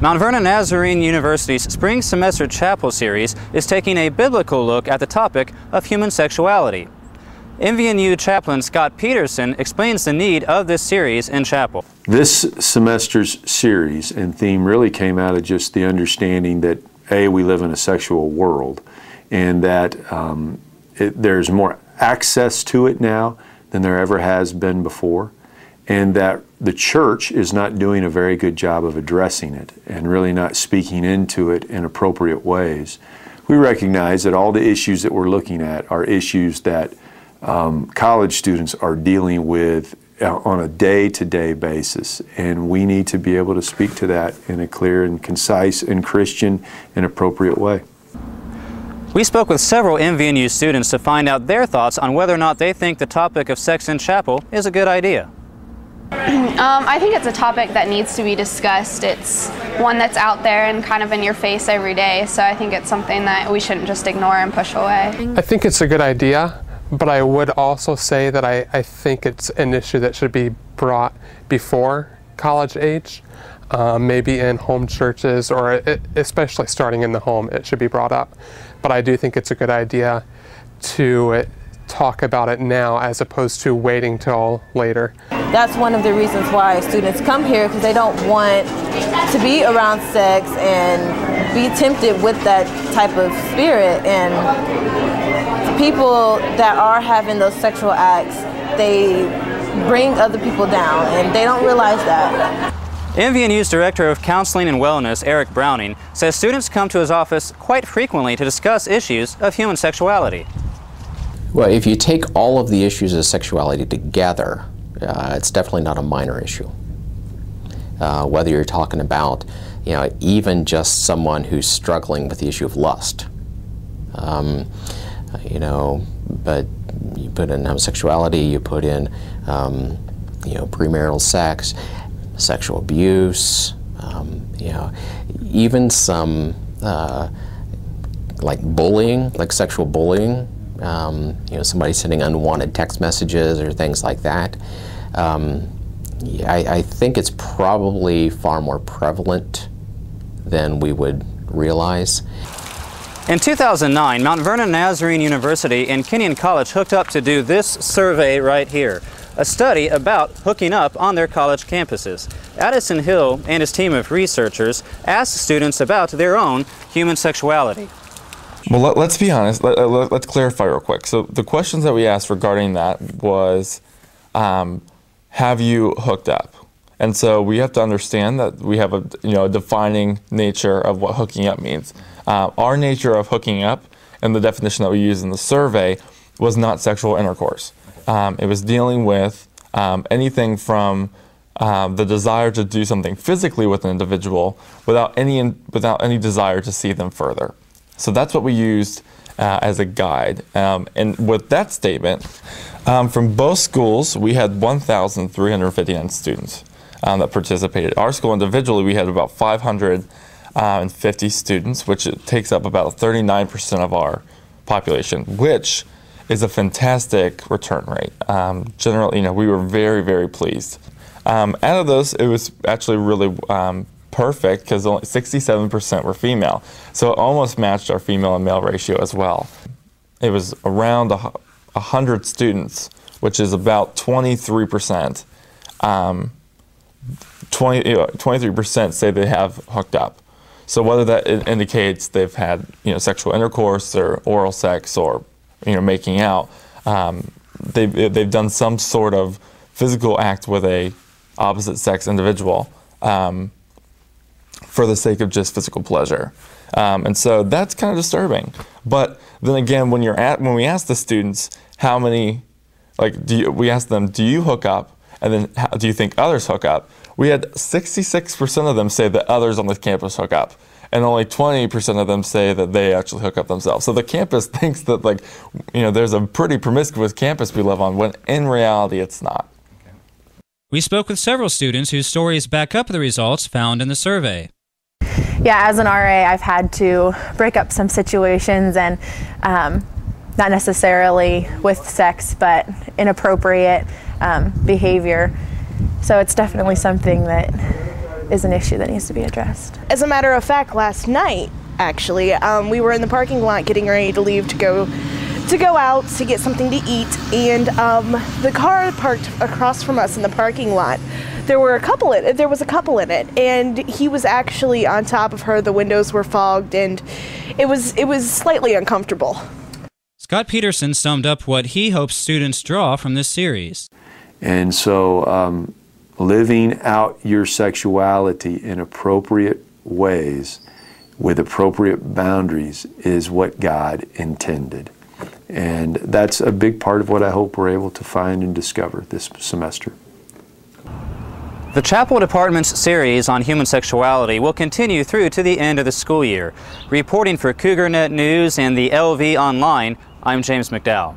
Mount Vernon Nazarene University's Spring Semester Chapel Series is taking a biblical look at the topic of human sexuality. MVNU chaplain Scott Peterson explains the need of this series in chapel. This semester's series and theme really came out of just the understanding that we live in a sexual world, and that there's more access to it now than there ever has been before, and that the church is not doing a very good job of addressing it and really not speaking into it in appropriate ways. We recognize that all the issues that we're looking at are issues that college students are dealing with on a day-to-day basis, and we need to be able to speak to that in a clear and concise and Christian and appropriate way. We spoke with several MVNU students to find out their thoughts on whether or not they think the topic of sex in chapel is a good idea. I think it's a topic that needs to be discussed. It's one that's out there and kind of in your face every day, so I think it's something that we shouldn't just ignore and push away. I think it's a good idea, but I would also say that I think it's an issue that should be brought before college age, maybe in home churches, or especially starting in the home, it should be brought up. But I do think it's a good idea to talk about it now as opposed to waiting till later. That's one of the reasons why students come here, because they don't want to be around sex and be tempted with that type of spirit. And people that are having those sexual acts, they bring other people down, and they don't realize that. MVNU's Director of Counseling and Wellness, Eric Browning, says students come to his office quite frequently to discuss issues of human sexuality. Well, if you take all of the issues of sexuality together, it's definitely not a minor issue. Whether you're talking about, even just someone who's struggling with the issue of lust, but you put in homosexuality, you put in, premarital sex, sexual abuse, even some like bullying, like sexual bullying. Somebody sending unwanted text messages or things like that. I think it's probably far more prevalent than we would realize. In 2009, Mount Vernon Nazarene University and Kenyon College hooked up to do this survey right here, a study about hooking up on their college campuses. Addison Hill and his team of researchers asked students about their own human sexuality. Well, let's be honest. Let's clarify real quick. So the questions that we asked regarding that was, have you hooked up? And so we have to understand that we have a defining nature of what hooking up means. Our nature of hooking up, and the definition that we used in the survey, was not sexual intercourse. It was dealing with anything from the desire to do something physically with an individual without any desire to see them further. So that's what we used as a guide. And with that statement, from both schools, we had 1,359 students that participated. Our school individually, we had about 550 students, which takes up about 39% of our population, which is a fantastic return rate. Generally, we were very, very pleased. Out of those, it was actually really perfect, because only 67% were female. So it almost matched our female and male ratio as well. It was around 100 students, which is about 23%. 23% say they have hooked up. So whether that indicates they've had sexual intercourse or oral sex or making out, they've done some sort of physical act with a opposite sex individual for the sake of just physical pleasure. And so that's kind of disturbing. But then again, when we ask the students how many, we ask them, do you hook up? And then do you think others hook up? We had 66% of them say that others on the campus hook up, and only 20% of them say that they actually hook up themselves. So the campus thinks that there's a pretty promiscuous campus we live on, when in reality it's not. We spoke with several students whose stories back up the results found in the survey. Yeah, as an RA, I've had to break up some situations, and not necessarily with sex, but inappropriate behavior. So it's definitely something that is an issue that needs to be addressed. As a matter of fact, last night, actually, we were in the parking lot getting ready to leave to go out to get something to eat, and the car parked across from us in the parking lot. There was a couple in it, and he was actually on top of her. The windows were fogged, and it was slightly uncomfortable. Scott Peterson summed up what he hopes students draw from this series. And so living out your sexuality in appropriate ways with appropriate boundaries is what God intended. And that's a big part of what I hope we're able to find and discover this semester. The Chapel Department's series on human sexuality will continue through to the end of the school year. Reporting for Cougar Net News and the LV Online, I'm James McDowell.